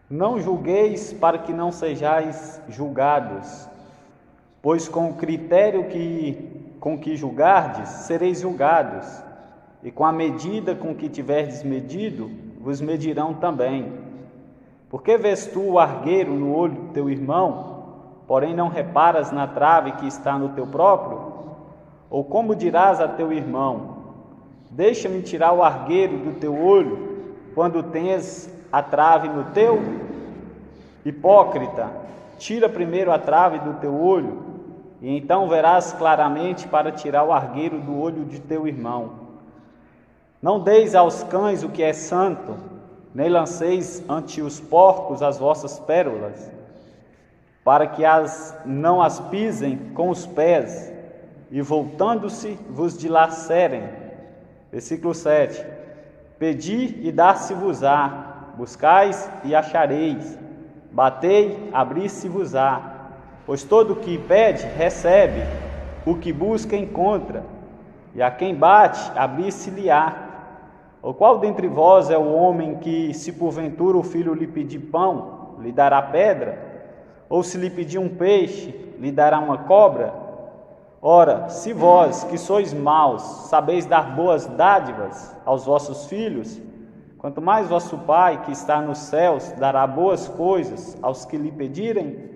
Não julgueis para que não sejais julgados, pois com o critério com que julgardes, sereis julgados, e com a medida com que tiverdes medido, vos medirão também. Porque vês tu o argueiro no olho do teu irmão, porém não reparas na trave que está no teu próprio? Ou como dirás a teu irmão: deixa-me tirar o argueiro do teu olho, quando tens a trave no teu? Hipócrita, tira primeiro a trave do teu olho, e então verás claramente para tirar o argueiro do olho de teu irmão. Não deis aos cães o que é santo, nem lanceis ante os porcos as vossas pérolas, para que não as pisem com os pés, e voltando-se vos dilacerem. Versículo 7. Pedi e dar-se-vos-á, buscais e achareis, batei, abrir-se-vos-á. Pois todo o que pede, recebe, o que busca, encontra, e a quem bate, abrir-se-lhe-á. Ou qual dentre vós é o homem que, se porventura o filho lhe pedir pão, lhe dará pedra? Ou se lhe pedir um peixe, lhe dará uma cobra? Ora, se vós, que sois maus, sabeis dar boas dádivas aos vossos filhos, quanto mais vosso Pai, que está nos céus, dará boas coisas aos que lhe pedirem?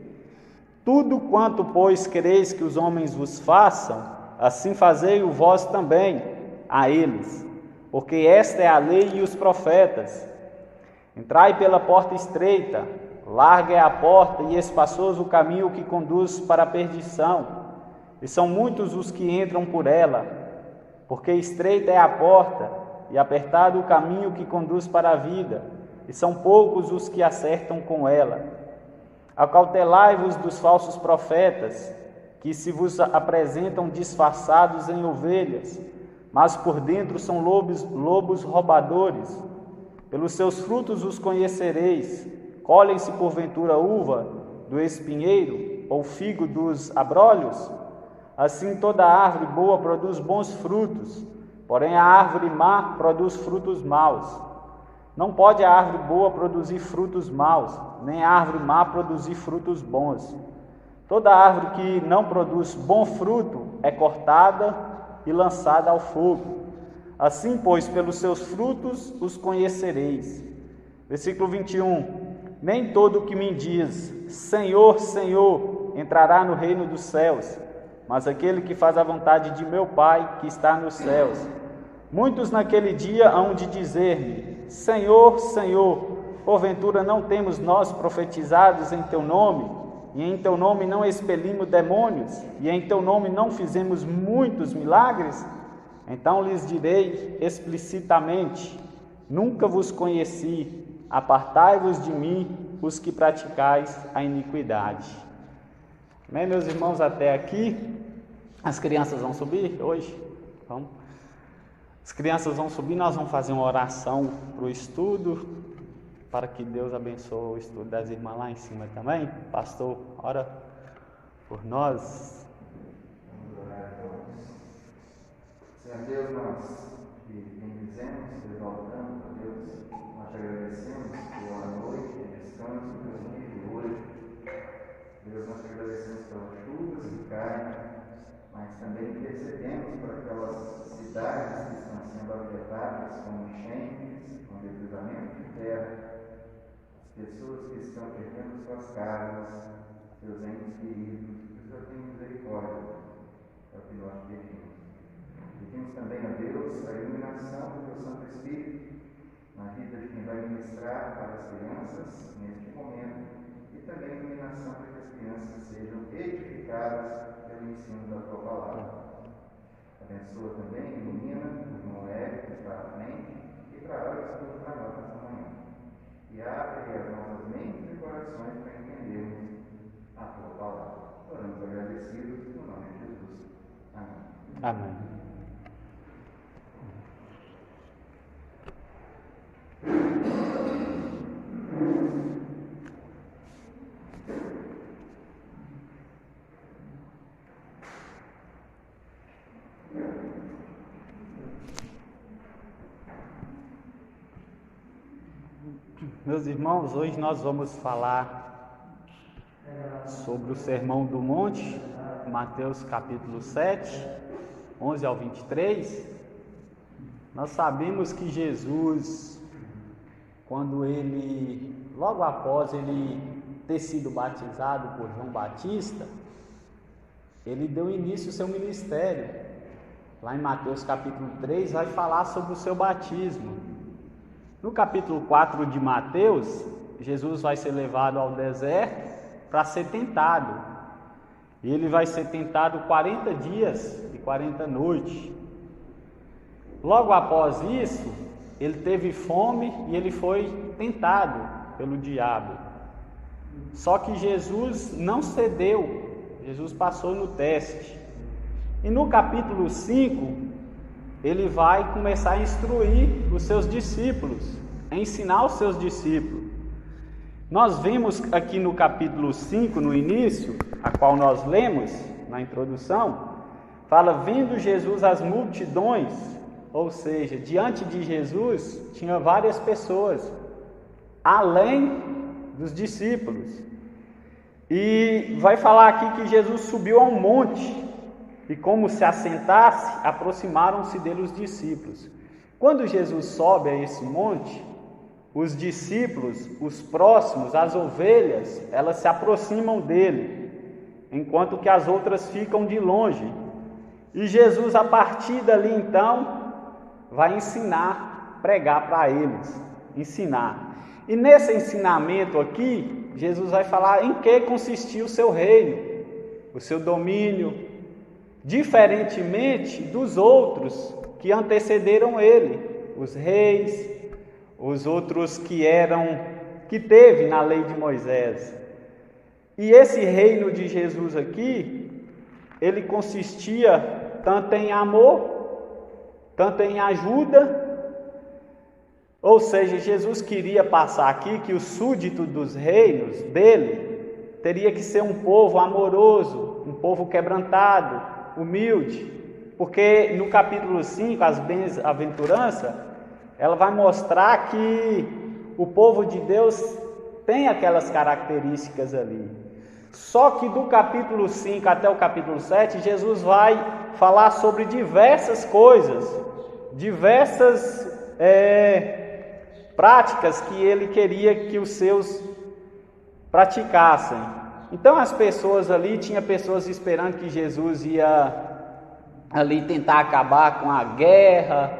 Tudo quanto, pois, quereis que os homens vos façam, assim fazei-o vós também a eles, porque esta é a lei e os profetas. Entrai pela porta estreita, larga é a porta e espaçoso o caminho que conduz para a perdição, e são muitos os que entram por ela, porque estreita é a porta e apertado o caminho que conduz para a vida, e são poucos os que acertam com ela. Acautelai-vos dos falsos profetas, que se vos apresentam disfarçados em ovelhas, mas por dentro são lobos roubadores. Pelos seus frutos os conhecereis. Colhem-se porventura uva do espinheiro, ou figo dos abrolhos? Assim toda árvore boa produz bons frutos, porém a árvore má produz frutos maus. Não pode a árvore boa produzir frutos maus, nem a árvore má produzir frutos bons. Toda árvore que não produz bom fruto é cortada e lançada ao fogo. Assim, pois, pelos seus frutos os conhecereis. Versículo 21. Nem todo o que me diz, Senhor, Senhor, entrará no reino dos céus, mas aquele que faz a vontade de meu Pai, que está nos céus. Muitos naquele dia hão de dizer-me, Senhor, Senhor, porventura não temos nós profetizados em teu nome, e em teu nome não expelimos demônios, e em teu nome não fizemos muitos milagres? Então lhes direi explicitamente, nunca vos conheci, apartai-vos de mim, os que praticais a iniquidade. Amém, meus irmãos, até aqui. As crianças vão subir hoje? Vamos. As crianças vão subir, nós vamos fazer uma oração para o estudo, para que Deus abençoe o estudo das irmãs lá em cima também. Pastor, ora por nós. Vamos orar, Senhor Deus, nós te bendizemos, te exaltamos, ó Deus, nós te agradecemos pela noite, pelo descanso, pelo dia de hoje. Deus, nós te agradecemos pelas chuvas que caem, mas também intercedemos por aquelas cidades que estão sendo afetadas com enchentes, com deslizamento de terra, as pessoas que estão perdendo suas casas, seus entes queridos. Que o Senhor tenha misericórdia, é o que nós pedimos. Pedimos também a Deus a iluminação do teu Santo Espírito na vida de quem vai ministrar para as crianças neste momento, e também a iluminação para que as crianças sejam edificadas pelo ensino da tua palavra. Abençoa também, ilumina o irmão Hélio que está à frente e trará o estudo para nós nesta manhã. E abre as nossas mentes e corações para entendermos a tua palavra. Oramos agradecidos no nome de Jesus. Amém. Amém. Meus irmãos, hoje nós vamos falar sobre o Sermão do Monte, Mateus capítulo 7, 11 ao 23. Nós sabemos que Jesus, logo após ele ter sido batizado por João Batista, ele deu início ao seu ministério. Lá em Mateus capítulo 3 vai falar sobre o seu batismo. No capítulo 4 de Mateus, Jesus vai ser levado ao deserto para ser tentado. E ele vai ser tentado 40 dias e 40 noites. Logo após isso, ele teve fome e ele foi tentado pelo diabo. Só que Jesus não cedeu, Jesus passou no teste. E no capítulo 5, ele vai começar a instruir os seus discípulos, a ensinar os seus discípulos. Nós vimos aqui no capítulo 5, no início, a qual nós lemos na introdução, fala: vendo Jesus as multidões, ou seja, diante de Jesus tinha várias pessoas, além dos discípulos. E vai falar aqui que Jesus subiu a um monte, e como se assentasse, aproximaram-se dele os discípulos. Quando Jesus sobe a esse monte, os discípulos, os próximos, as ovelhas, elas se aproximam dele, enquanto que as outras ficam de longe. E Jesus, a partir dali então, vai ensinar, pregar para eles, ensinar. E nesse ensinamento aqui, Jesus vai falar em que consistia o seu reino, o seu domínio, diferentemente dos outros que antecederam ele, os reis, os outros que teve na lei de Moisés. E esse reino de Jesus aqui, ele consistia tanto em amor, tanto em ajuda, ou seja, Jesus queria passar aqui que o súdito dos reinos dele teria que ser um povo amoroso, um povo quebrantado, humilde, porque no capítulo 5, as bem-aventuranças, ela vai mostrar que o povo de Deus tem aquelas características ali. Só que do capítulo 5 até o capítulo 7, Jesus vai falar sobre diversas coisas, diversas práticas que ele queria que os seus praticassem. Então as pessoas ali, tinha pessoas esperando que Jesus ia ali tentar acabar com a guerra,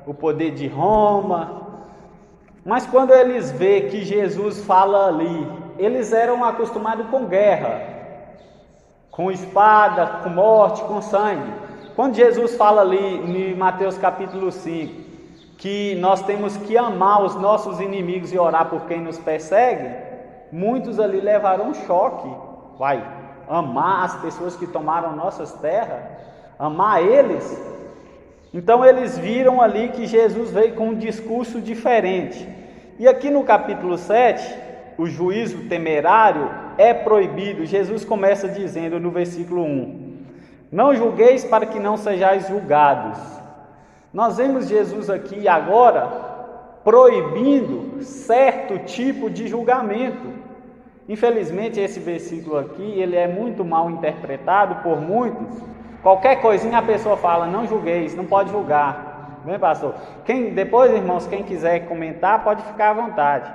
o poder de Roma. Mas quando eles veem que Jesus fala ali, eles eram acostumados com guerra, com espada, com morte, com sangue. Quando Jesus fala ali em Mateus capítulo 5, que nós temos que amar os nossos inimigos e orar por quem nos persegue, muitos ali levaram um choque. Vai amar as pessoas que tomaram nossas terras, amar eles. Então eles viram ali que Jesus veio com um discurso diferente. E aqui no capítulo 7, o juízo temerário é proibido. Jesus começa dizendo no versículo 1: não julgueis para que não sejais julgados. Nós vemos Jesus aqui agora proibindo certo tipo de julgamento. Infelizmente esse versículo aqui, ele é muito mal interpretado por muitos. Qualquer coisinha a pessoa fala: não julgueis, não pode julgar. Bem, pastor? Depois, irmãos, quem quiser comentar, pode ficar à vontade.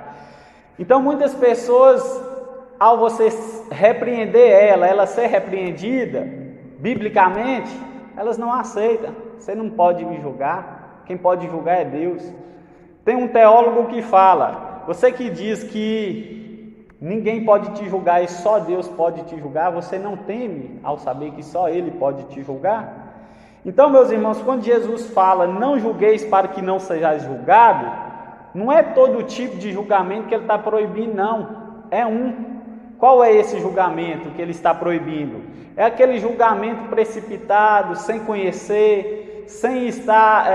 Então muitas pessoas, ao você repreender ela ser repreendida, biblicamente, elas não aceitam. Você não pode me julgar, quem pode julgar é Deus. Tem um teólogo que fala: você que diz que ninguém pode te julgar e só Deus pode te julgar, você não teme ao saber que só Ele pode te julgar? Então, meus irmãos, quando Jesus fala: não julgueis para que não sejais julgado, não é todo tipo de julgamento que Ele está proibindo, não. É um. Qual é esse julgamento que Ele está proibindo? É aquele julgamento precipitado, sem conhecer, sem estar...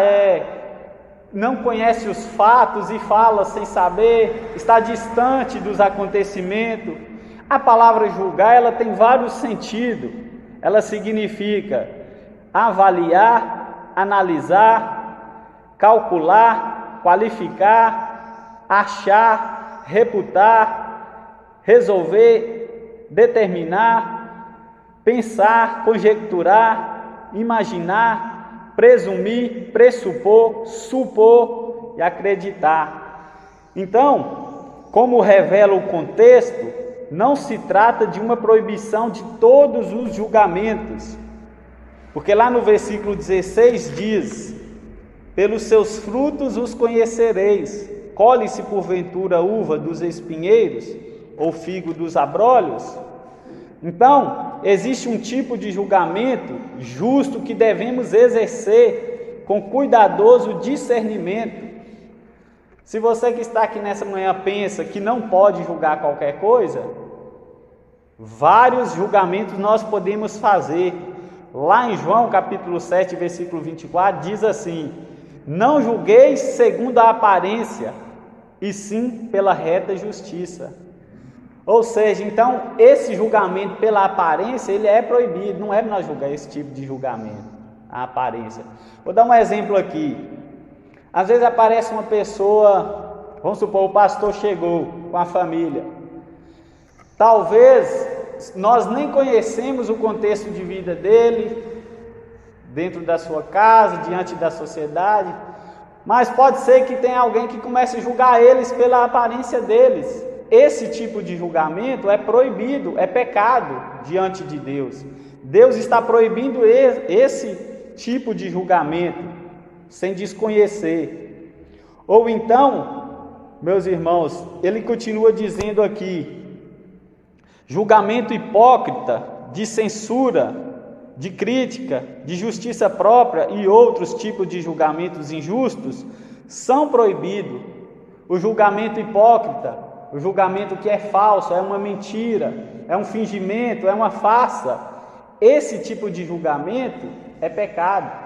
não conhece os fatos e fala sem saber, está distante dos acontecimentos. A palavra julgar, ela tem vários sentidos. Ela significa avaliar, analisar, calcular, qualificar, achar, reputar, resolver, determinar, pensar, conjecturar, imaginar, presumir, pressupor, supor e acreditar. Então, como revela o contexto, não se trata de uma proibição de todos os julgamentos, porque lá no versículo 16 diz: pelos seus frutos os conhecereis, colhe-se porventura uva dos espinheiros, ou figo dos abrolhos? Então, existe um tipo de julgamento justo que devemos exercer com cuidadoso discernimento. Se você que está aqui nessa manhã pensa que não pode julgar qualquer coisa, vários julgamentos nós podemos fazer. Lá em João capítulo 7, versículo 24, diz assim: não julgueis segundo a aparência, e sim pela reta justiça. Ou seja, então, esse julgamento pela aparência, ele é proibido, não é para nós julgar esse tipo de julgamento, a aparência. Vou dar um exemplo aqui. Às vezes aparece uma pessoa, vamos supor, o pastor chegou com a família. Talvez nós nem conhecemos o contexto de vida dele, dentro da sua casa, diante da sociedade, mas pode ser que tenha alguém que comece a julgar eles pela aparência deles. Esse tipo de julgamento é proibido, é pecado diante de Deus. Deus está proibindo esse tipo de julgamento, sem desconhecer. Ou então, meus irmãos, ele continua dizendo aqui: julgamento hipócrita, de censura, de crítica, de justiça própria e outros tipos de julgamentos injustos são proibidos. O julgamento hipócrita, o julgamento que é falso, é uma mentira, é um fingimento, é uma farsa, esse tipo de julgamento é pecado.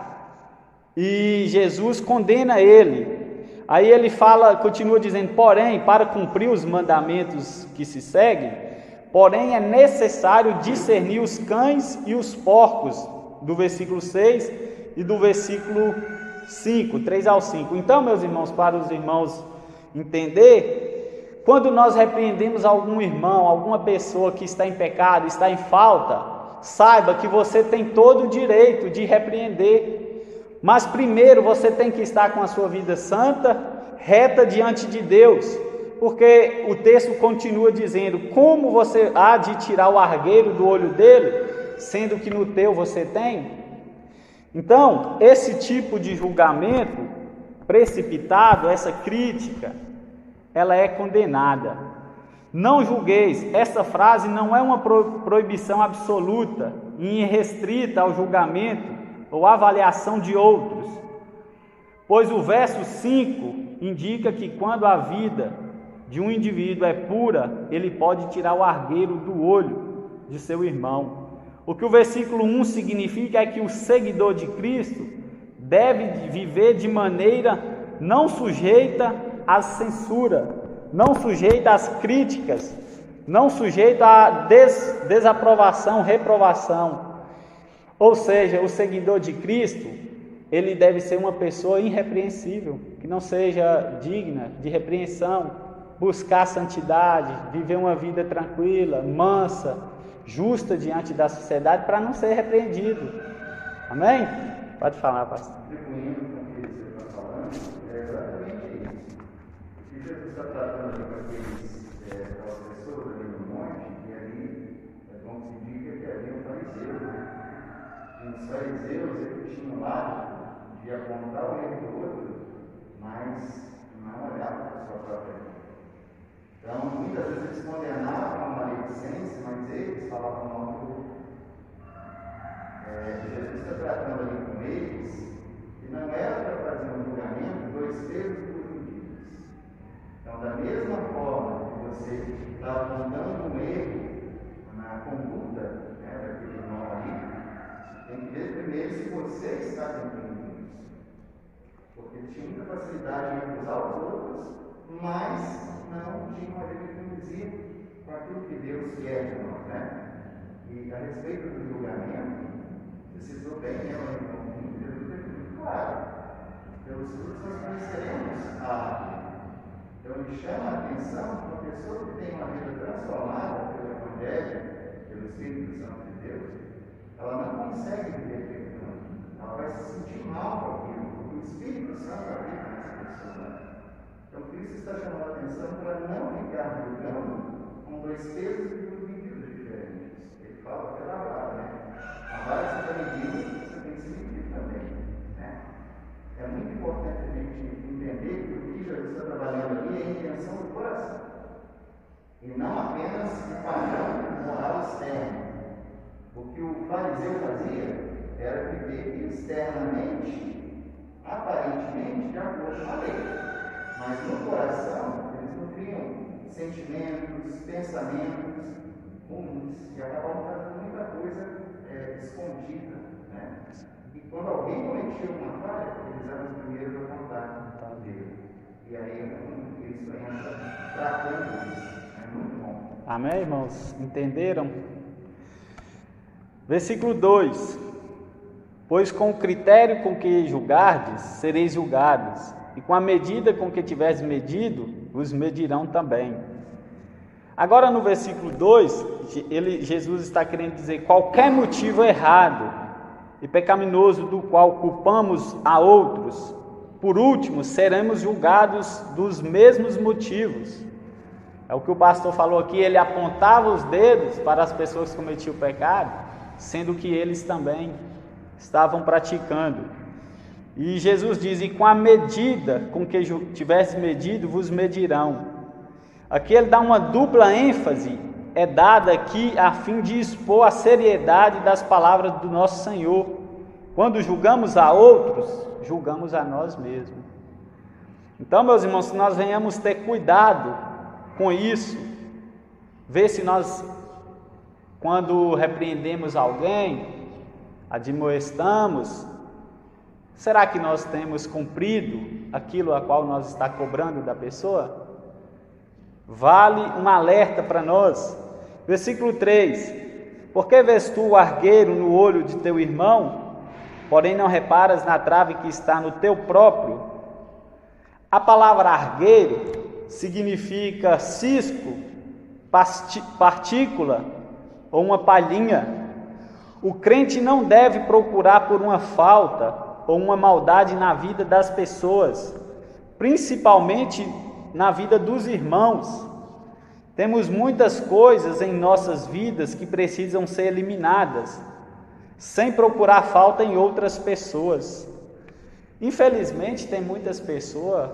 E Jesus condena ele. Aí ele fala, continua dizendo: porém, para cumprir os mandamentos que se seguem, porém é necessário discernir os cães e os porcos, do versículo 6 e do versículo 5, 3 ao 5. Então, meus irmãos, para os irmãos entender, quando nós repreendemos algum irmão, alguma pessoa que está em pecado, está em falta, saiba que você tem todo o direito de repreender, mas primeiro você tem que estar com a sua vida santa, reta diante de Deus, porque o texto continua dizendo: como você há de tirar o argueiro do olho dele, sendo que no teu você tem? Então, esse tipo de julgamento precipitado, essa crítica, ela é condenada. Não julgueis, essa frase não é uma proibição absoluta e irrestrita ao julgamento ou avaliação de outros, pois o verso 5 indica que quando a vida de um indivíduo é pura, ele pode tirar o argueiro do olho de seu irmão. O que o versículo 1 significa é que o seguidor de Cristo deve viver de maneira não sujeita à censura, não sujeita às críticas, não sujeita à desaprovação, reprovação. Ou seja, o seguidor de Cristo, ele deve ser uma pessoa irrepreensível, que não seja digna de repreensão, buscar santidade, viver uma vida tranquila, mansa, justa diante da sociedade, para não ser repreendido. Amém? Pode falar, pastor. Contribuindo com o que você está falando, é exatamente isso. O que Jesus está tratando com aquelas pessoas ali no monte, e ali é como se diga que havia um fariseu. E os fariseus, eles tinham lá de apontar o erro do outro, mas não olhavam para a sua própria vida. Então, muitas vezes eles condenavam a maledicência, mas eles falavam mal do outro. Jesus está tratando ali com eles, e não era para fazer um julgamento, dois pesos por medidas. Então, da mesma forma que você está apontando um erro na conduta daquele irmão ali, tem que ver primeiro se você está cumprindo isso. Porque tinha muita facilidade em acusar os outros, mas não tinha uma vida que conduzia com aquilo que Deus quer de nós, né? E a respeito do julgamento, precisou bem, né? Jesus é muito claro. Pelos frutos nós conheceremos a árvore. Então ele chama a atenção de uma pessoa que tem uma vida transformada pelo Evangelho, pelo Espírito Santo de Deus, ela não consegue viver aquele caminho. Ela vai se sentir mal com aquilo, porque o Espírito Santo habita nessa pessoa. Então Cristo está chamando a atenção para não ficar julgando com dois pesos e duas medidas diferentes. Ele fala pela vara, né? A vara você está medindo, você tem que se medir também. Né? É muito importante a gente entender que o que Jesus está trabalhando ali é a intenção do coração. E não apenas o padrão moral externo. O que o fariseu fazia era viver externamente, aparentemente, de acordo com a lei. Mas no coração, eles nutriam sentimentos, pensamentos ruins e acabavam fazendo muita coisa escondida. Né? E quando alguém cometia uma falha, eles eram os primeiros a contar dele. E aí Cristo entra tratando isso. É muito bom. Amém, irmãos? Entenderam? Versículo 2: Pois com o critério com que julgardes, sereis julgados, e com a medida com que tiveres medido, os medirão também. Agora no versículo 2, Jesus está querendo dizer: qualquer motivo errado e pecaminoso do qual culpamos a outros, por último, seremos julgados dos mesmos motivos. É o que o pastor falou aqui, ele apontava os dedos para as pessoas que cometiam o pecado, sendo que eles também estavam praticando. E Jesus diz: e com a medida com que tivesse medido, vos medirão. Aqui ele dá uma dupla ênfase, é dada aqui a fim de expor a seriedade das palavras do nosso Senhor. Quando julgamos a outros, julgamos a nós mesmos. Então, meus irmãos, que nós venhamos ter cuidado com isso, ver se nós, quando repreendemos alguém, admoestamos, será que nós temos cumprido aquilo a qual nós está cobrando da pessoa? Vale um alerta para nós. Versículo 3: Por que vês tu o argueiro no olho de teu irmão, porém não reparas na trave que está no teu próprio? A palavra argueiro significa cisco, partícula ou uma palhinha. O crente não deve procurar por uma falta ou uma maldade na vida das pessoas, principalmente na vida dos irmãos. Temos muitas coisas em nossas vidas que precisam ser eliminadas, sem procurar falta em outras pessoas. Infelizmente, tem muitas pessoas,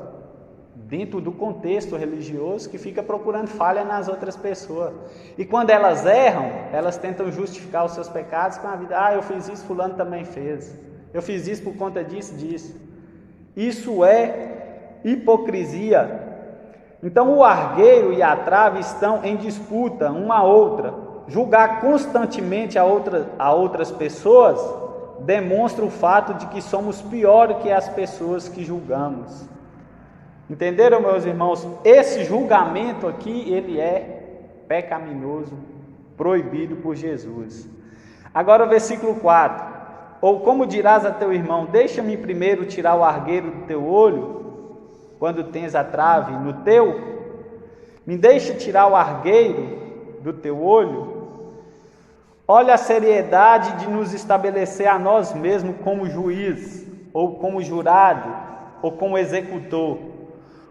dentro do contexto religioso, que fica procurando falha nas outras pessoas. E quando elas erram, elas tentam justificar os seus pecados com a vida. Eu fiz isso, fulano também fez. Eu fiz isso por conta disso. Isso é hipocrisia. Então o argueiro e a trave estão em disputa uma a outra. Julgar constantemente a outras pessoas demonstra o fato de que somos piores que as pessoas que julgamos. Entenderam, meus irmãos? Esse julgamento aqui, ele é pecaminoso, proibido por Jesus. Agora o versículo 4. Ou como dirás a teu irmão: deixa-me primeiro tirar o argueiro do teu olho, quando tens a trave no teu? Me deixa tirar o argueiro do teu olho? Olha a seriedade de nos estabelecer a nós mesmos como juiz, ou como jurado, ou como executor.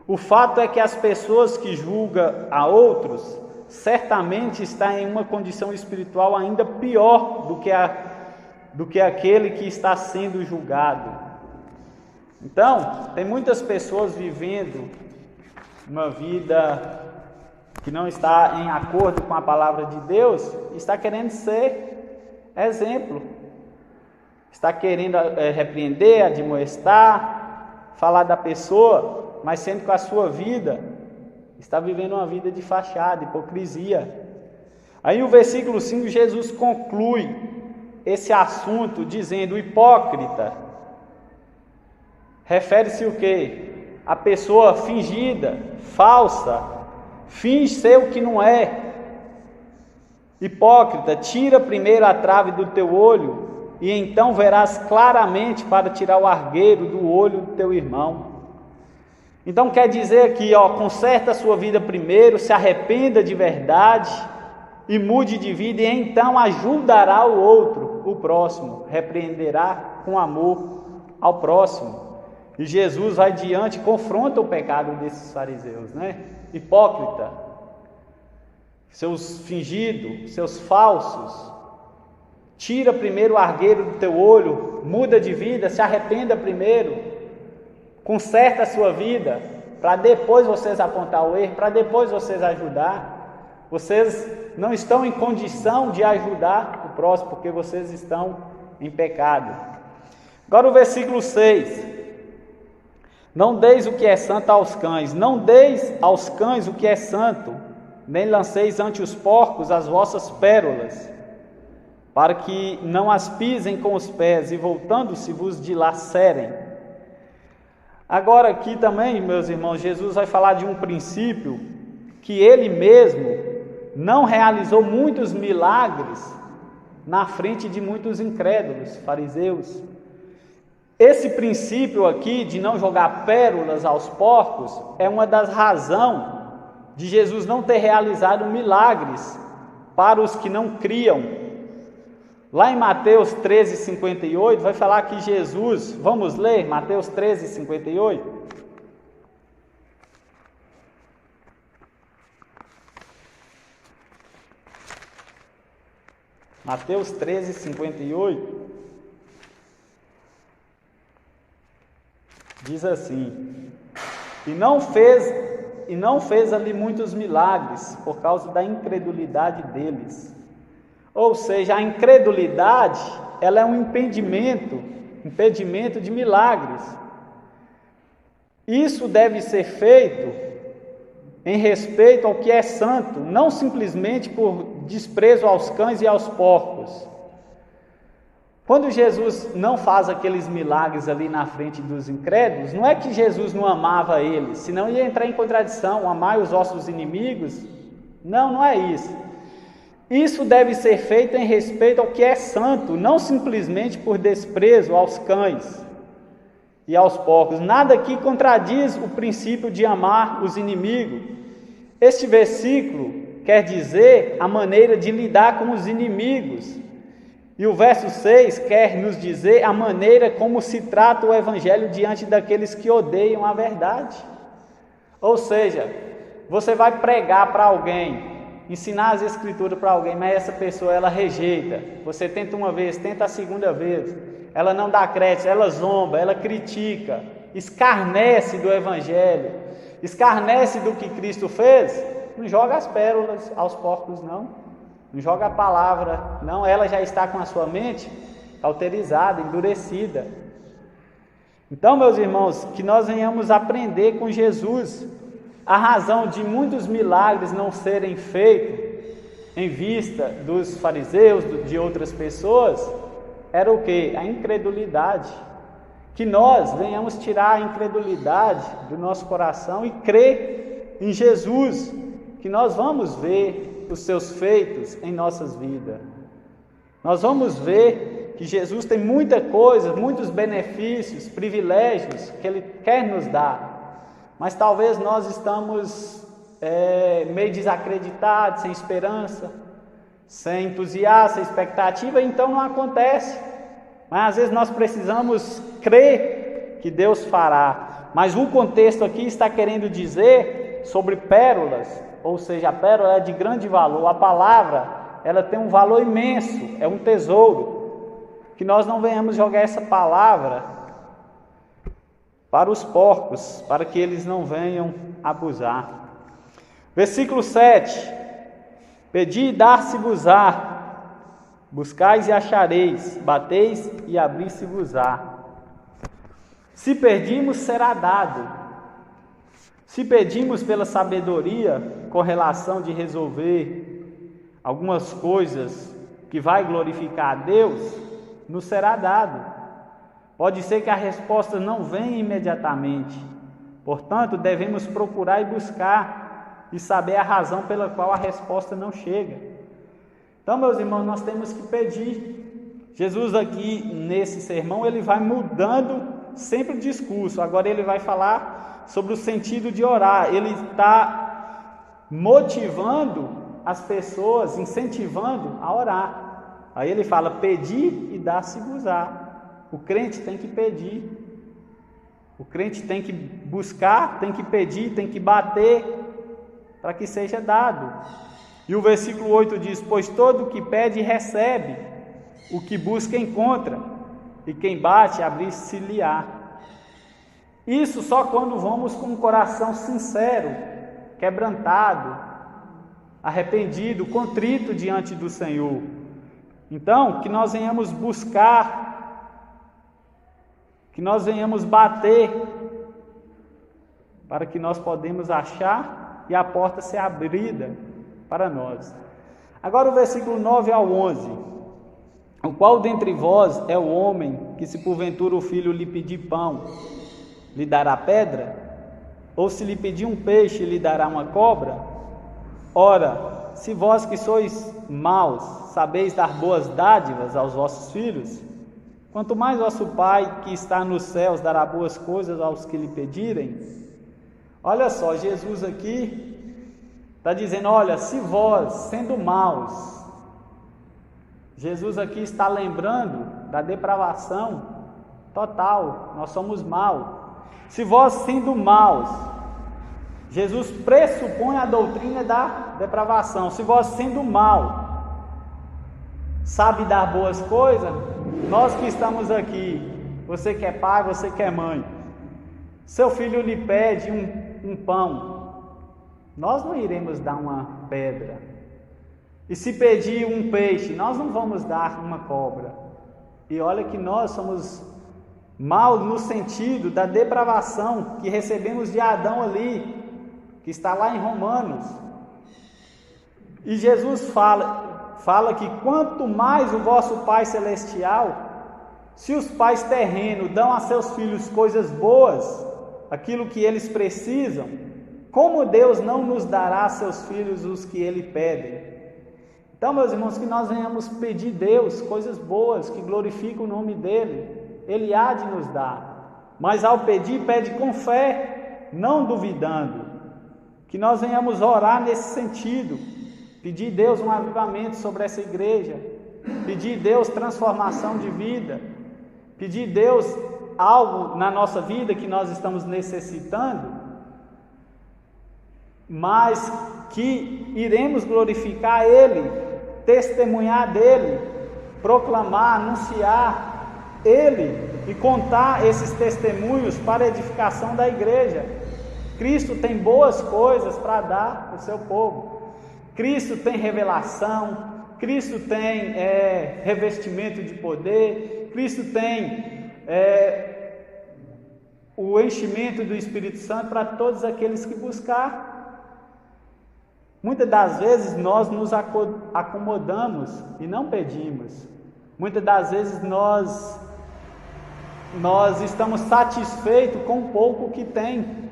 O fato é que as pessoas que julgam a outros, certamente estão em uma condição espiritual ainda pior do que aquele que está sendo julgado. Então, tem muitas pessoas vivendo uma vida que não está em acordo com a palavra de Deus, está querendo ser exemplo, está querendo repreender, admoestar, falar da pessoa, mas sendo que a sua vida está vivendo uma vida de fachada, hipocrisia. Aí o versículo 5, Jesus conclui esse assunto dizendo: o hipócrita refere-se o quê? A pessoa fingida, falsa, finge ser o que não é. Hipócrita, tira primeiro a trave do teu olho, e então verás claramente para tirar o argueiro do olho do teu irmão. Então quer dizer aqui, conserta a sua vida primeiro, se arrependa de verdade e mude de vida, e então ajudará o outro, o próximo, repreenderá com amor ao próximo. E Jesus vai diante e confronta o pecado desses fariseus, hipócrita, seus fingidos, seus falsos. Tira primeiro o argueiro do teu olho, muda de vida, se arrependa primeiro, conserta a sua vida, para depois vocês apontar o erro, para depois vocês ajudar. Vocês não estão em condição de ajudar o próximo, porque vocês estão em pecado. Agora o versículo 6. Não deis o que é santo aos cães, não deis aos cães o que é santo, nem lanceis ante os porcos as vossas pérolas, para que não as pisem com os pés, e voltando-se vos dilacerem. Agora aqui também, meus irmãos, Jesus vai falar de um princípio que ele mesmo não realizou muitos milagres na frente de muitos incrédulos, fariseus. Esse princípio aqui de não jogar pérolas aos porcos é uma das razões de Jesus não ter realizado milagres para os que não criam. Lá em Mateus 13:58 vai falar que Jesus, vamos ler Mateus 13:58? Mateus 13:58 diz assim: e não fez ali muitos milagres por causa da incredulidade deles. Ou seja, a incredulidade, ela é um impedimento de milagres. Isso deve ser feito em respeito ao que é santo, não simplesmente por desprezo aos cães e aos porcos. Quando Jesus não faz aqueles milagres ali na frente dos incrédulos, não é que Jesus não amava eles, senão ia entrar em contradição, amai os vossos inimigos. Não é isso. Isso deve ser feito em respeito ao que é santo, não simplesmente por desprezo aos cães e aos porcos. Nada aqui contradiz o princípio de amar os inimigos. Este versículo quer dizer a maneira de lidar com os inimigos. E o verso 6 quer nos dizer a maneira como se trata o evangelho diante daqueles que odeiam a verdade. Ou seja, você vai pregar para alguém, ensinar as escrituras para alguém, mas essa pessoa ela rejeita. Você tenta uma vez, tenta a segunda vez, ela não dá crédito, ela zomba, ela critica, escarnece do evangelho, escarnece do que Cristo fez. Não joga as pérolas aos porcos, não joga a palavra, não, ela já está com a sua mente cauterizada, endurecida. Então, meus irmãos, que nós venhamos aprender com Jesus. A razão de muitos milagres não serem feitos em vista dos fariseus, de outras pessoas, era o quê? A incredulidade. Que nós venhamos tirar a incredulidade do nosso coração e crer em Jesus, que nós vamos ver os seus feitos em nossas vidas. Nós vamos ver que Jesus tem muita coisa, muitos benefícios, privilégios que Ele quer nos dar, mas talvez nós estamos meio desacreditados, sem esperança, sem entusiasmo, sem expectativa, então não acontece. Mas às vezes nós precisamos crer que Deus fará. Mas o contexto aqui está querendo dizer sobre pérolas, ou seja, a pérola é de grande valor. A palavra, ela tem um valor imenso, é um tesouro. Que nós não venhamos jogar essa palavra para os porcos, para que eles não venham abusar. Versículo 7: pedi e dar-se-vos-á, buscais e achareis, bateis e abrir-se-vos-á. Se pedimos, será dado. Se pedimos pela sabedoria com relação de resolver algumas coisas que vai glorificar a Deus, nos será dado. Pode ser que a resposta não venha imediatamente. Portanto, devemos procurar e buscar e saber a razão pela qual a resposta não chega. Então, meus irmãos, nós temos que pedir. Jesus aqui nesse sermão, ele vai mudando sempre o discurso. Agora ele vai falar sobre o sentido de orar. Ele está motivando as pessoas, incentivando a orar. Aí ele fala: pedir e dar-se-vos-á. O crente tem que pedir. O crente tem que buscar, tem que pedir, tem que bater, para que seja dado. E o versículo 8 diz: pois todo o que pede recebe, o que busca encontra, e quem bate abrir-se-lhe-á. Isso só quando vamos com um coração sincero, quebrantado, arrependido, contrito diante do Senhor. Então, que nós venhamos buscar, que nós venhamos bater, para que nós podemos achar e a porta ser abrida para nós. Agora o versículo 9 ao 11. O qual dentre vós é o homem que, se porventura o filho lhe pedir pão, lhe dará pedra? Ou se lhe pedir um peixe, lhe dará uma cobra? Ora, se vós que sois maus, sabeis dar boas dádivas aos vossos filhos, quanto mais vosso Pai que está nos céus dará boas coisas aos que lhe pedirem. Olha só, Jesus aqui está dizendo: olha, se vós, sendo maus, Jesus aqui está lembrando da depravação total, nós somos maus. Se vós, sendo maus, Jesus pressupõe a doutrina da depravação. Se vós, sendo mau, sabe dar boas coisas, nós que estamos aqui, você que é pai, você que é mãe, seu filho lhe pede um pão, nós não iremos dar uma pedra. E se pedir um peixe, nós não vamos dar uma cobra. E olha que nós somos maus no sentido da depravação que recebemos de Adão ali, que está lá em Romanos. E Jesus fala que quanto mais o vosso Pai Celestial, se os pais terrenos dão a seus filhos coisas boas, aquilo que eles precisam, como Deus não nos dará a seus filhos os que Ele pede? Então, meus irmãos, que nós venhamos pedir a Deus coisas boas, que glorificam o nome dEle, Ele há de nos dar. Mas ao pedir, pede com fé, não duvidando. Que nós venhamos orar nesse sentido, pedir a Deus um avivamento sobre essa igreja, pedir a Deus transformação de vida, pedir a Deus algo na nossa vida que nós estamos necessitando, mas que iremos glorificar Ele, testemunhar dEle, proclamar, anunciar Ele e contar esses testemunhos para a edificação da igreja. Cristo tem boas coisas para dar ao seu povo. Cristo tem revelação, Cristo tem revestimento de poder, Cristo tem o enchimento do Espírito Santo para todos aqueles que buscar. Muitas das vezes nós nos acomodamos e não pedimos. Muitas das vezes nós estamos satisfeitos com o pouco que tem.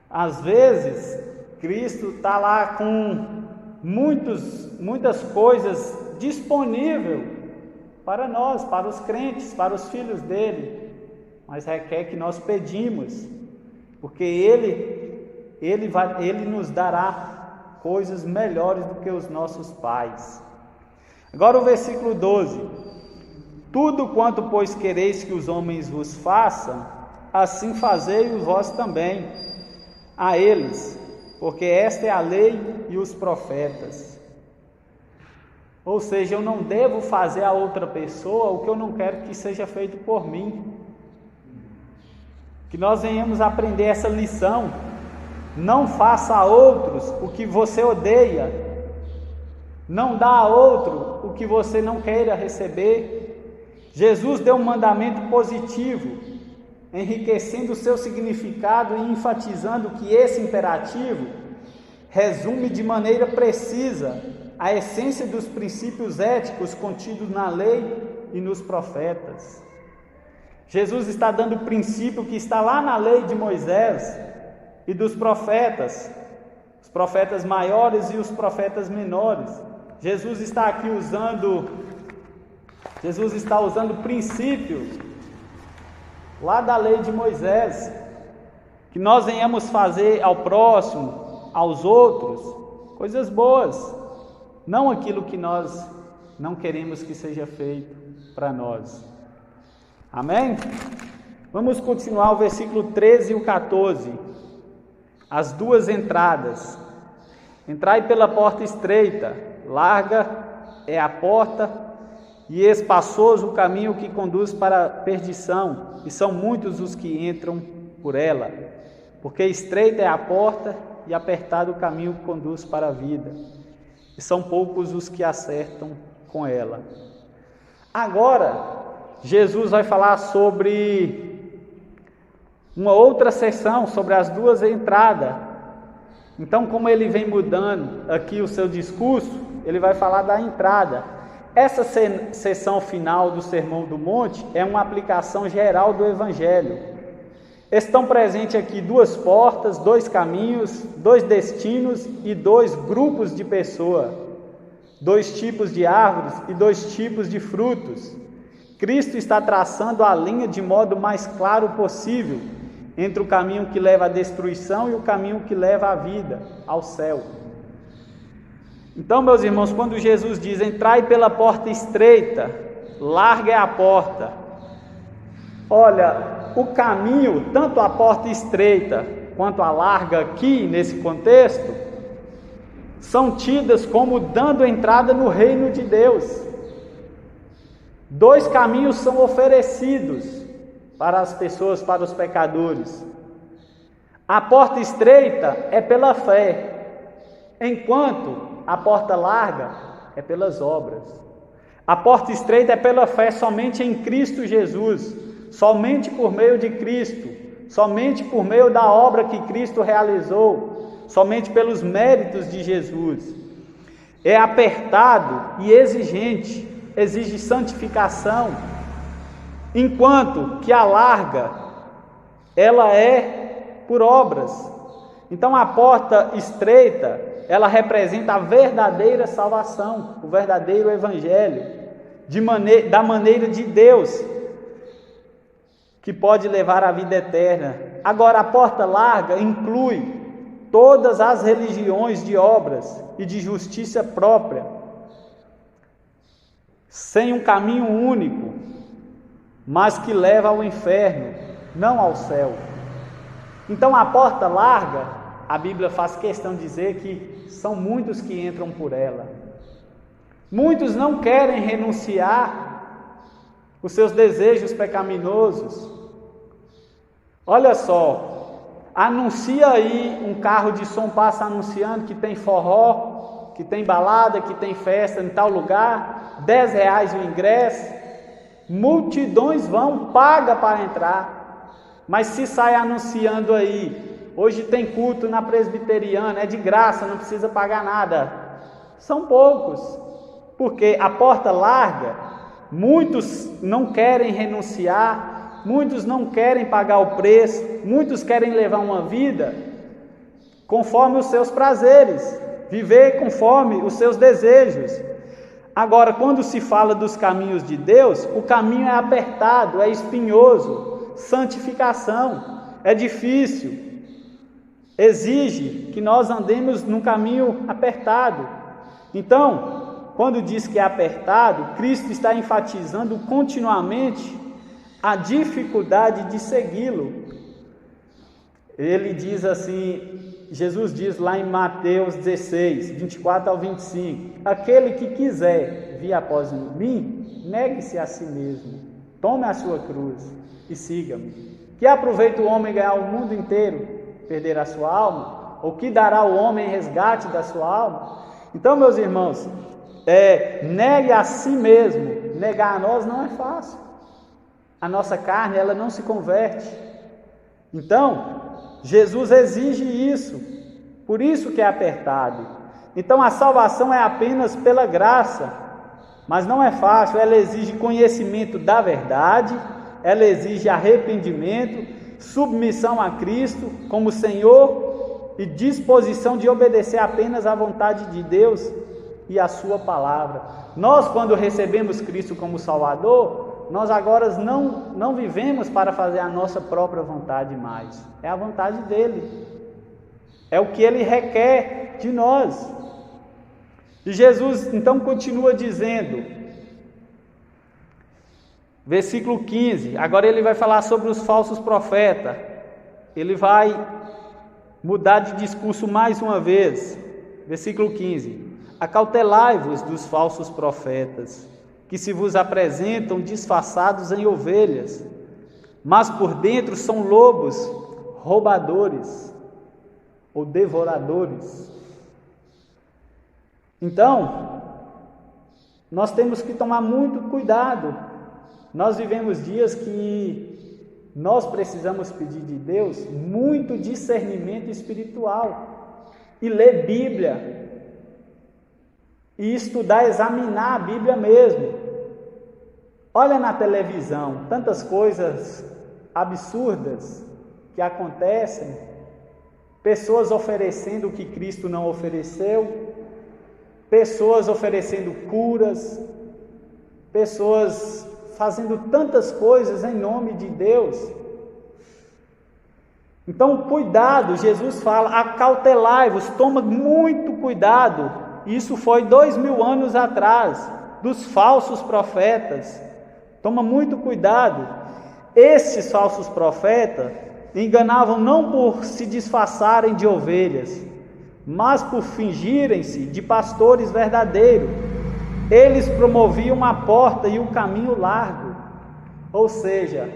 Às vezes, Cristo está lá com muitas coisas disponíveis para nós, para os crentes, para os filhos dele, mas requer que nós pedimos, porque Ele nos dará coisas melhores do que os nossos pais. Agora o versículo 12: tudo quanto, pois, quereis que os homens vos façam, assim fazei-o vós também a eles, porque esta é a lei e os profetas. Ou seja, eu não devo fazer a outra pessoa o que eu não quero que seja feito por mim. Que nós venhamos aprender essa lição. Não faça a outros o que você odeia. Não dá a outro o que você não queira receber. Jesus deu um mandamento positivo, enriquecendo o seu significado e enfatizando que esse imperativo resume de maneira precisa a essência dos princípios éticos contidos na lei e nos profetas. Jesus está dando o princípio que está lá na lei de Moisés e dos profetas, os profetas maiores e os profetas menores. Jesus está usando o princípio lá da lei de Moisés, que nós venhamos fazer ao próximo, aos outros, coisas boas, não aquilo que nós não queremos que seja feito para nós. Amém? Vamos continuar o versículo 13 e o 14. As duas entradas. Entrai pela porta estreita, larga é a porta e espaçoso o caminho que conduz para a perdição, e são muitos os que entram por ela. Porque estreita é a porta e apertado o caminho que conduz para a vida, e são poucos os que acertam com ela. Agora, Jesus vai falar sobre uma outra seção, sobre as duas entradas. Então, como ele vem mudando aqui o seu discurso, ele vai falar da entrada. Essa seção final do Sermão do Monte é uma aplicação geral do Evangelho. Estão presentes aqui duas portas, dois caminhos, dois destinos e dois grupos de pessoas, dois tipos de árvores e dois tipos de frutos. Cristo está traçando a linha de modo mais claro possível entre o caminho que leva à destruição e o caminho que leva à vida, ao céu. Então, meus irmãos, quando Jesus diz: entrai pela porta estreita, larga é a porta. Olha, o caminho, tanto a porta estreita quanto a larga aqui, nesse contexto, são tidas como dando entrada no reino de Deus. Dois caminhos são oferecidos para as pessoas, para os pecadores. A porta estreita é pela fé, enquanto a porta larga é pelas obras. A porta estreita é pela fé somente em Cristo Jesus, somente por meio de Cristo, somente por meio da obra que Cristo realizou, somente pelos méritos de Jesus. É apertado e exigente, exige santificação, enquanto que a larga, ela é por obras. Então a porta estreita, ela representa a verdadeira salvação, o verdadeiro evangelho, da maneira de Deus, que pode levar à vida eterna. Agora, a porta larga inclui todas as religiões de obras e de justiça própria, sem um caminho único, mas que leva ao inferno, não ao céu. Então, a porta larga, a Bíblia faz questão de dizer que são muitos que entram por ela. Muitos não querem renunciar os seus desejos pecaminosos. Olha só, anuncia aí um carro de som, passa anunciando que tem forró, que tem balada, que tem festa em tal lugar, R$10 o ingresso, multidões vão, paga para entrar. Mas se sai anunciando aí, hoje tem culto na presbiteriana, é de graça, não precisa pagar nada, são poucos, porque a porta larga, muitos não querem renunciar, muitos não querem pagar o preço, muitos querem levar uma vida conforme os seus prazeres, viver conforme os seus desejos. Agora, quando se fala dos caminhos de Deus, o caminho é apertado, é espinhoso, santificação, é difícil, exige que nós andemos num caminho apertado. Então, quando diz que é apertado, Cristo está enfatizando continuamente a dificuldade de segui-lo. Ele diz assim, Jesus diz lá em Mateus 16, 24 ao 25, aquele que quiser vir após mim, negue-se a si mesmo, tome a sua cruz e siga-me. Que aproveita o homem ganhar o mundo inteiro, perder a sua alma? Ou que dará o homem em resgate da sua alma? Então, meus irmãos, negue a si mesmo. Negar a nós não é fácil. A nossa carne, ela não se converte. Então, Jesus exige isso. Por isso que é apertado. Então, a salvação é apenas pela graça. Mas não é fácil. Ela exige conhecimento da verdade. Ela exige arrependimento, submissão a Cristo como Senhor e disposição de obedecer apenas à vontade de Deus e à sua palavra. Nós, quando recebemos Cristo como Salvador, nós agora não vivemos para fazer a nossa própria vontade mais. É a vontade dele. É o que ele requer de nós. E Jesus então continua dizendo, versículo 15, agora ele vai falar sobre os falsos profetas. Ele vai mudar de discurso mais uma vez. Versículo 15. Acautelai-vos dos falsos profetas, que se vos apresentam disfarçados em ovelhas, mas por dentro são lobos, roubadores ou devoradores. Então, nós temos que tomar muito cuidado. Nós vivemos dias que nós precisamos pedir de Deus muito discernimento espiritual e ler Bíblia e estudar, examinar a Bíblia mesmo. Olha na televisão, tantas coisas absurdas que acontecem, pessoas oferecendo o que Cristo não ofereceu, pessoas oferecendo curas, pessoas fazendo tantas coisas em nome de Deus. Então, cuidado, Jesus fala, acautelai-vos, toma muito cuidado. Isso foi 2000 anos atrás, dos falsos profetas. Toma muito cuidado. Esses falsos profetas enganavam não por se disfarçarem de ovelhas, mas por fingirem-se de pastores verdadeiros. Eles promoviam a porta e o caminho largo, ou seja,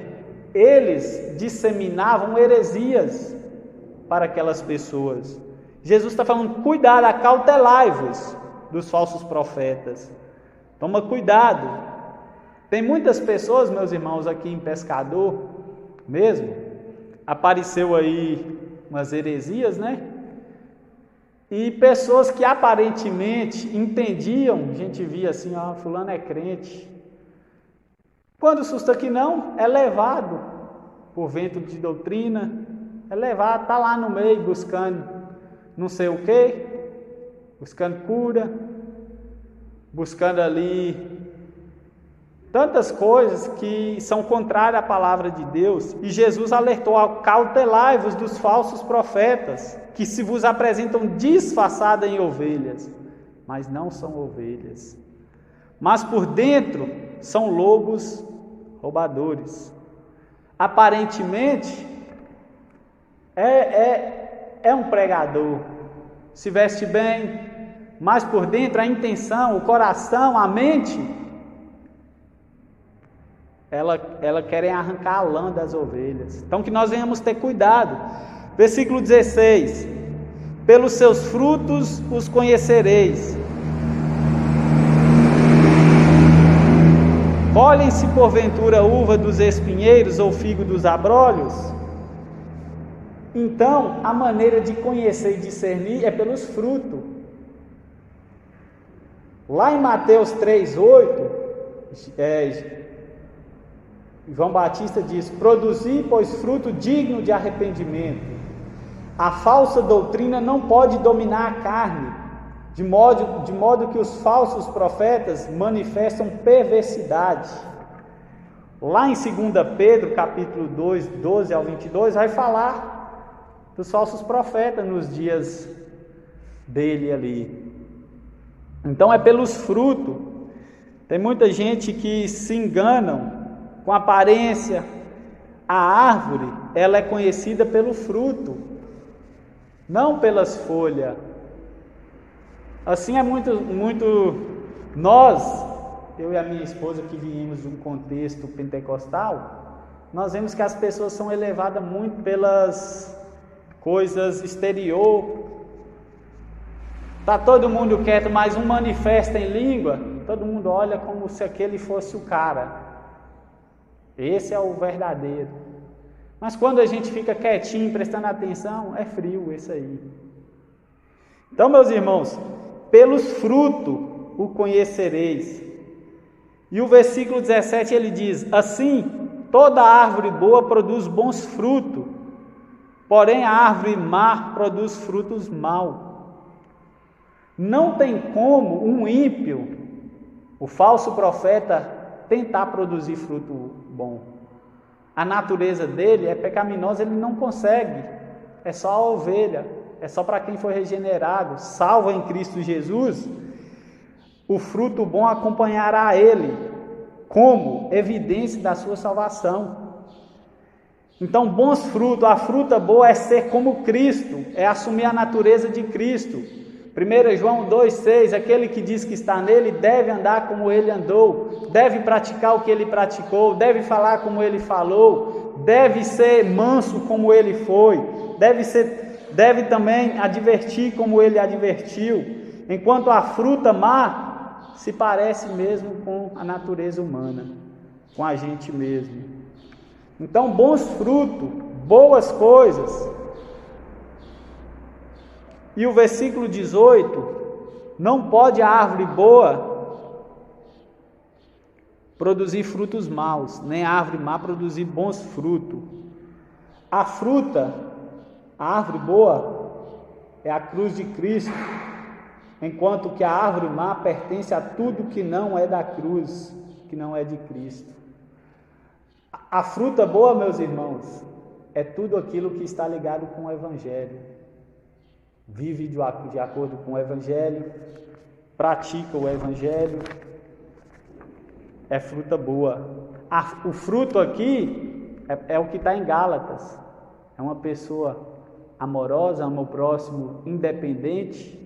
eles disseminavam heresias para aquelas pessoas. Jesus está falando, cuidado, acautelai-vos dos falsos profetas. Toma cuidado. Tem muitas pessoas, meus irmãos, aqui em Pescador mesmo, apareceu aí umas heresias, né? E pessoas que aparentemente entendiam, a gente via assim, ó, fulano é crente. Quando susta que não, é levado por vento de doutrina, é levado, está lá no meio buscando não sei o que, buscando cura, buscando ali tantas coisas que são contrárias à palavra de Deus. E Jesus alertou, acautelai-vos dos falsos profetas, que se vos apresentam disfarçadas em ovelhas, mas não são ovelhas, mas por dentro são lobos roubadores. Aparentemente é um pregador, se veste bem, mas por dentro a intenção, o coração, a mente, ela querem arrancar a lã das ovelhas. Então que nós venhamos ter cuidado. Versículo 16: pelos seus frutos os conhecereis. Colhem-se porventura uva dos espinheiros ou figo dos abrolhos? Então, a maneira de conhecer e discernir é pelos frutos. Lá em Mateus 3:8, João Batista diz: produzi, pois, fruto digno de arrependimento. A falsa doutrina não pode dominar a carne, de modo que os falsos profetas manifestam perversidade. Lá em 2 Pedro, capítulo 2, 12 ao 22, vai falar dos falsos profetas nos dias dele ali. Então é pelos frutos. Tem muita gente que se enganam com aparência. A árvore, ela é conhecida pelo fruto, não pelas folhas. Assim é muito nós, eu e a minha esposa que viemos de um contexto pentecostal, nós vemos que as pessoas são elevadas muito pelas coisas exterior. Está todo mundo quieto, mas um manifesta em língua, todo mundo olha como se aquele fosse o cara. Esse é o verdadeiro. Mas quando a gente fica quietinho, prestando atenção, é frio esse aí. Então, meus irmãos, pelos frutos o conhecereis. E o versículo 17 ele diz: assim, toda árvore boa produz bons frutos, porém a árvore má produz frutos maus. Não tem como um ímpio, o falso profeta, tentar produzir fruto bom. A natureza dele é pecaminosa, ele não consegue. É só a ovelha, é só para quem foi regenerado, salvo em Cristo Jesus. O fruto bom acompanhará ele como evidência da sua salvação. Então, bons frutos, a fruta boa é ser como Cristo, é assumir a natureza de Cristo. 1 João 2,6, aquele que diz que está nele deve andar como ele andou, deve praticar o que ele praticou, deve falar como ele falou, deve ser manso como ele foi, deve também advertir como ele advertiu, enquanto a fruta má se parece mesmo com a natureza humana, com a gente mesmo. Então, bons frutos, boas coisas. E o versículo 18, não pode a árvore boa produzir frutos maus, nem a árvore má produzir bons frutos. A fruta, a árvore boa, é a cruz de Cristo, enquanto que a árvore má pertence a tudo que não é da cruz, que não é de Cristo. A fruta boa, meus irmãos, é tudo aquilo que está ligado com o Evangelho. Vive de acordo com o Evangelho, pratica o Evangelho, é fruta boa. O fruto aqui é o que está em Gálatas, é uma pessoa amorosa, ama o próximo, independente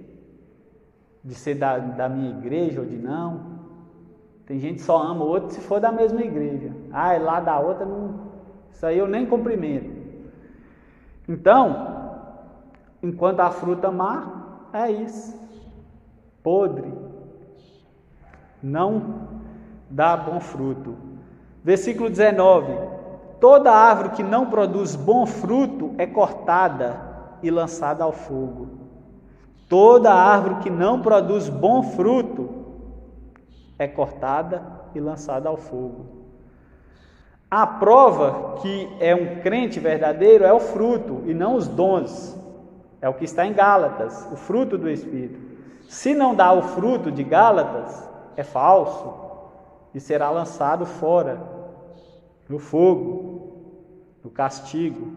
de ser da minha igreja ou de não. Tem gente que só ama o outro se for da mesma igreja. É lá da outra, não, isso aí eu nem cumprimento. Então, enquanto a fruta má é isso, podre, não dá bom fruto. Versículo 19, toda árvore que não produz bom fruto é cortada e lançada ao fogo. Toda árvore que não produz bom fruto é cortada e lançada ao fogo. A prova que é um crente verdadeiro é o fruto e não os dons. É o que está em Gálatas, o fruto do Espírito. Se não dá o fruto de Gálatas, é falso e será lançado fora, no fogo, no castigo.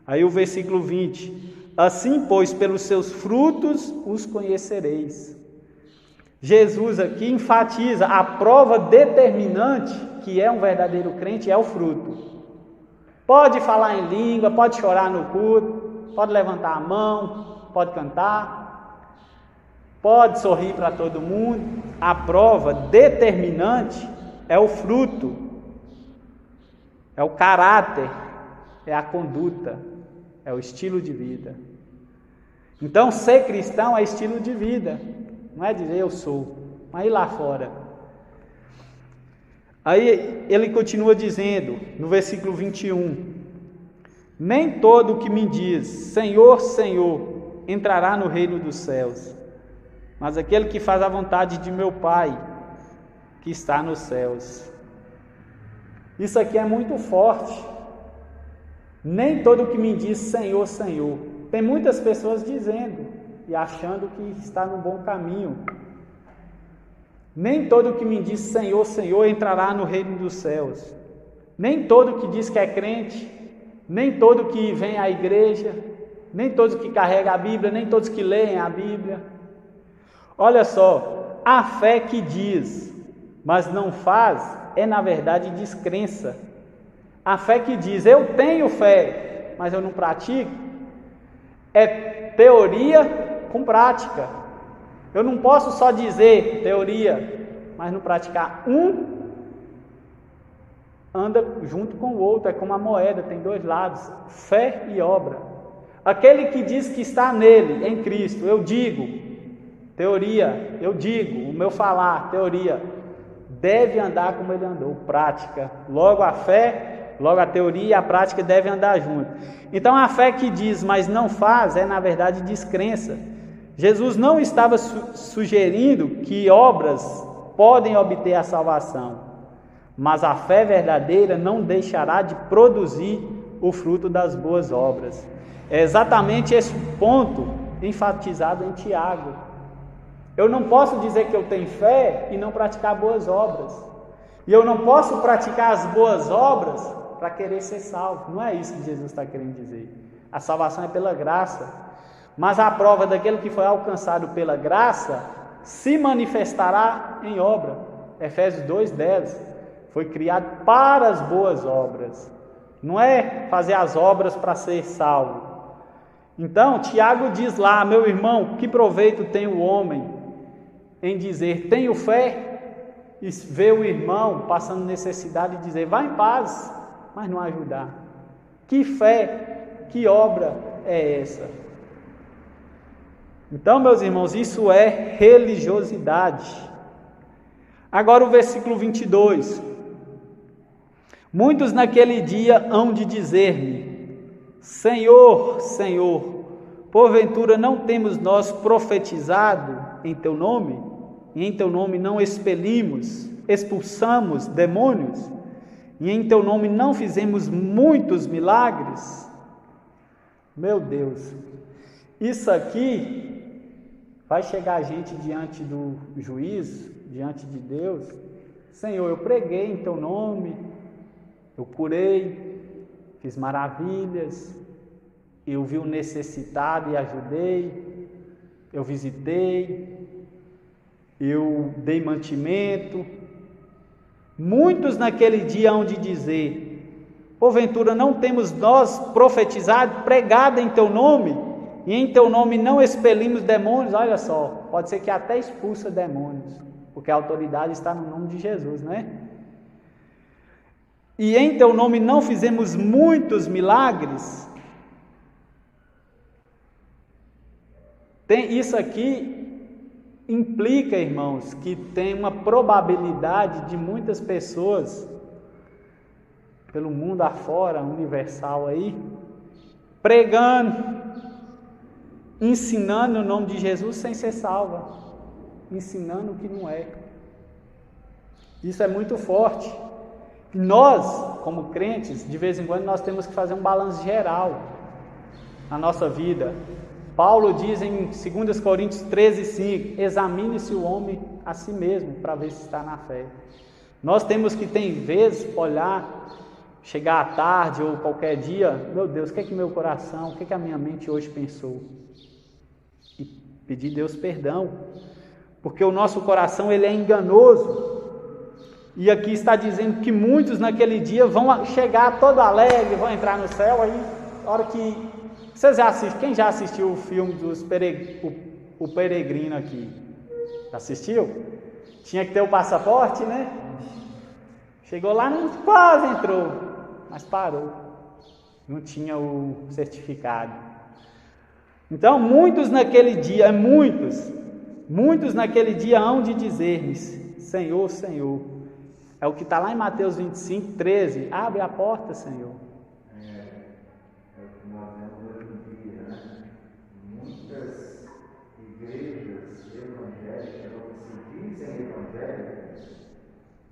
Aí o versículo 20, assim, pois, pelos seus frutos os conhecereis. Jesus aqui enfatiza a prova determinante que é um verdadeiro crente, é o fruto. Pode falar em língua, pode chorar no culto, pode levantar a mão, pode cantar, pode sorrir para todo mundo. A prova determinante é o fruto, é o caráter, é a conduta, é o estilo de vida. Então, ser cristão é estilo de vida, não é dizer eu sou, mas ir lá fora. Aí ele continua dizendo, no versículo 21, nem todo o que me diz, Senhor, Senhor, entrará no reino dos céus, mas aquele que faz a vontade de meu Pai, que está nos céus. Isso aqui é muito forte. Nem todo o que me diz, Senhor, Senhor. Tem muitas pessoas dizendo e achando que está no bom caminho. Nem todo o que me diz, Senhor, Senhor, entrará no reino dos céus. Nem todo que diz que é crente, nem todo que vem à igreja, nem todos que carregam a Bíblia, nem todos que leem a Bíblia. Olha só, a fé que diz, mas não faz, é na verdade descrença. A fé que diz, eu tenho fé, mas eu não pratico, é teoria com prática. Eu não posso só dizer teoria, mas não praticar. Um anda junto com o outro, é como a moeda, tem dois lados, fé e obra. Aquele que diz que está nele, em Cristo, eu digo, teoria, eu digo, o meu falar, teoria, deve andar como ele andou, prática. Logo a fé, logo a teoria e a prática devem andar junto. Então a fé que diz, mas não faz, é na verdade descrença. Jesus não estava sugerindo que obras podem obter a salvação, mas a fé verdadeira não deixará de produzir o fruto das boas obras. É exatamente esse ponto enfatizado em Tiago. Eu não posso dizer que eu tenho fé e não praticar boas obras. E eu não posso praticar as boas obras para querer ser salvo. Não é isso que Jesus está querendo dizer. A salvação é pela graça. Mas a prova daquele que foi alcançado pela graça se manifestará em obra. Efésios 2:10. Foi criado para as boas obras. Não é fazer as obras para ser salvo. Então, Tiago diz lá: meu irmão, que proveito tem o homem em dizer, tenho fé, e ver o irmão passando necessidade e dizer, vá em paz, mas não ajudar. Que fé, que obra é essa? Então, meus irmãos, isso é religiosidade. Agora o versículo 22. Muitos naquele dia hão de dizer-me, Senhor, Senhor, porventura não temos nós profetizado em teu nome? E em teu nome não expulsamos demônios? E em teu nome não fizemos muitos milagres? Meu Deus, isso aqui vai chegar a gente diante do juízo, diante de Deus. Senhor, eu preguei em teu nome, eu curei, fiz maravilhas, eu vi o necessitado e ajudei, eu visitei, eu dei mantimento. Muitos naquele dia hão de dizer, porventura não temos nós profetizado, pregado em teu nome, e em teu nome não expelimos demônios? Olha só, pode ser que até expulsa demônios, porque a autoridade está no nome de Jesus, não é? E em teu nome não fizemos muitos milagres? Isso aqui implica, irmãos, que tem uma probabilidade de muitas pessoas pelo mundo afora, universal aí, pregando, ensinando o nome de Jesus sem ser salva, ensinando o que não é. Isso é muito forte. Nós, como crentes, de vez em quando nós temos que fazer um balanço geral na nossa vida. Paulo diz em 2 Coríntios 13:5, examine-se o homem a si mesmo, para ver se está na fé. Nós temos que, tem vezes, olhar, chegar à tarde ou qualquer dia, meu Deus, o que é que meu coração, o que é que a minha mente hoje pensou? E pedir a Deus perdão, porque o nosso coração ele é enganoso. E aqui está dizendo que muitos naquele dia vão chegar todo alegre, vão entrar no céu, aí, a hora que... Vocês já assistem? Quem já assistiu o filme dos o Peregrino aqui? Assistiu? Tinha que ter o passaporte, né? Chegou lá, quase entrou, mas parou. Não tinha o certificado. Então, muitos naquele dia naquele dia hão de dizer-me, Senhor, Senhor. É o que está lá em Mateus 25:13. Abre a porta, Senhor. Muitas igrejas evangélicas, ou que se dizem evangélicas,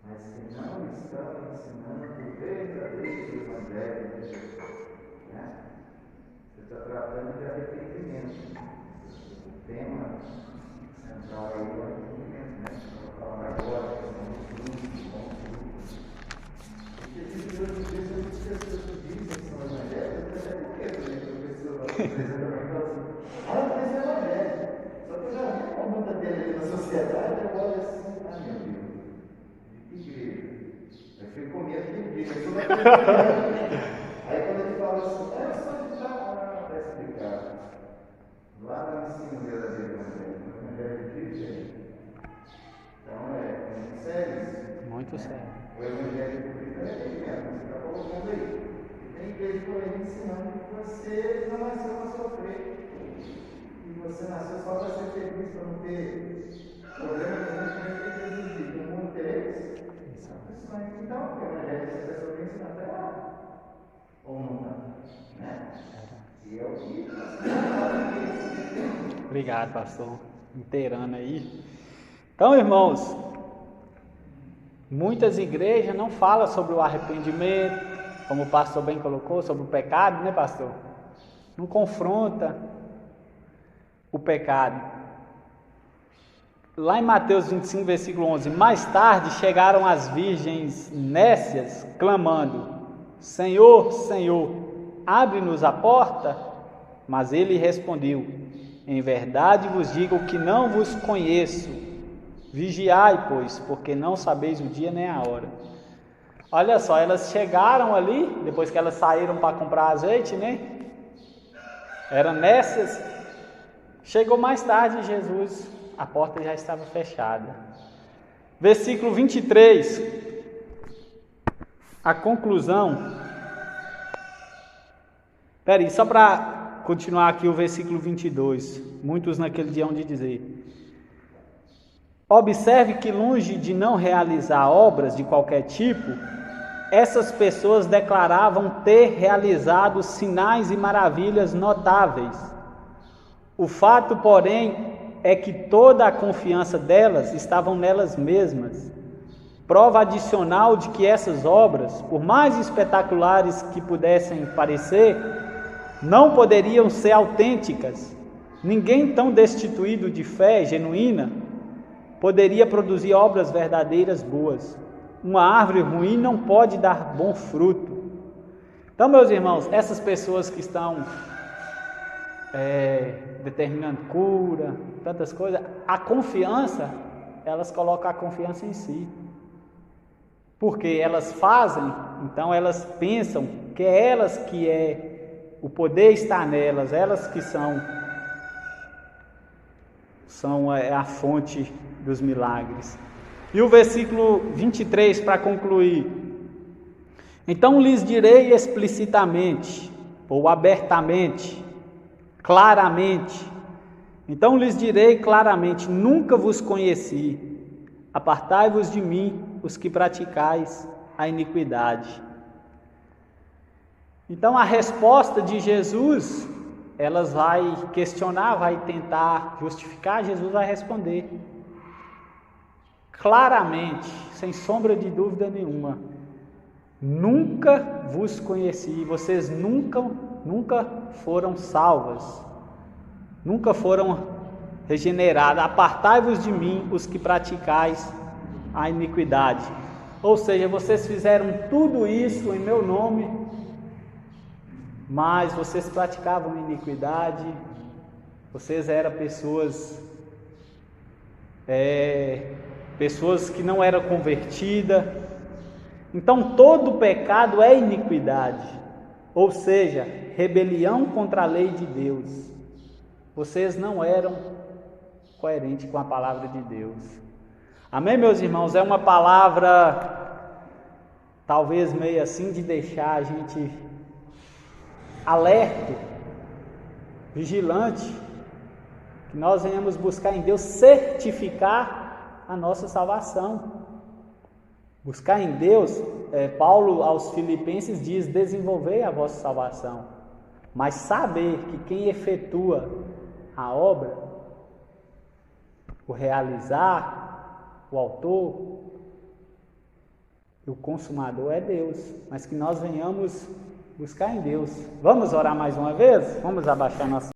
mas que não estão ensinando o verdadeiro evangelho de Jesus. Né? Você está tratando de arrependimento. O tema central aí é o arrependimento, né? Vou falar agora, porque se Deus diz, muitas pessoas que dizem que são evangélicas, até porque a pessoa mas é evangelho. Só que eu já vi uma muita dele na sociedade, agora assim, meu Deus, de que igreja? Eu fico com medo de igreja. Aí quando ele fala assim, é só de estar, está explicado. Lá no ensino verdadeiro evangelho, no evangelho de Cristo. Então é muito sério isso. Muito sério. O evangelho de Cristo é ele mesmo, você está colocando aí. Tem igreja por aí ensinando que você não nasceu para sofrer. E você nasceu só para ser feliz, para não ter problema nenhum, que Jesus diz, no mundo tereis. Então, o evangelho que essa pessoa ensina até errado. Ou não está? Né? E é o que Obrigado, pastor. Inteirando aí. Então, irmãos, muitas igrejas não falam sobre o arrependimento, como o pastor bem colocou, sobre o pecado, né, pastor? Não confronta o pecado. lá em Mateus 25, versículo 11, mais tarde chegaram as virgens nécias, clamando, Senhor, Senhor, abre-nos a porta. Mas ele respondeu, em verdade vos digo que não vos conheço. Vigiai, pois, porque não sabeis o dia nem a hora. Olha só, elas chegaram ali, depois que elas saíram para comprar azeite, né? Eram nécias. Chegou mais tarde Jesus, a porta já estava fechada. Versículo 23, a conclusão. Peraí, só para continuar aqui o versículo 22. Muitos naquele dia hão de dizer. Observe que longe de não realizar obras de qualquer tipo, essas pessoas declaravam ter realizado sinais e maravilhas notáveis. O fato, porém, é que toda a confiança delas estava nelas mesmas. Prova adicional de que essas obras, por mais espetaculares que pudessem parecer, não poderiam ser autênticas. Ninguém tão destituído de fé genuína poderia produzir obras verdadeiras boas. Uma árvore ruim não pode dar bom fruto. Então, meus irmãos, essas pessoas que estão determinando cura, tantas coisas, a confiança, elas colocam a confiança em si. Porque elas fazem, então elas pensam que é elas que o poder está nelas, elas que são a fonte dos milagres. E o versículo 23, para concluir. Então lhes direi explicitamente, ou abertamente, claramente. Então lhes direi claramente, nunca vos conheci. Apartai-vos de mim, os que praticais a iniquidade. Então a resposta de Jesus, elas vai questionar, vai tentar justificar, Jesus vai responder claramente, sem sombra de dúvida nenhuma. Nunca vos conheci, vocês nunca foram salvas, nunca foram regeneradas. Apartai-vos de mim, os que praticais a iniquidade. Ou seja, vocês fizeram tudo isso em meu nome, mas vocês praticavam iniquidade, vocês eram pessoas que não eram convertidas. Então todo pecado é iniquidade, ou seja, rebelião contra a lei de Deus. Vocês não eram coerentes com a palavra de Deus. Amém, meus irmãos? É uma palavra talvez meio assim de deixar a gente alerta, vigilante, que nós venhamos buscar em Deus certificar a nossa salvação. Buscar em Deus, Paulo aos Filipenses diz, desenvolver a vossa salvação, mas saber que quem efetua a obra, o realizar, o autor, o consumador é Deus, mas que nós venhamos buscar em Deus. Vamos orar mais uma vez? Vamos abaixar nossa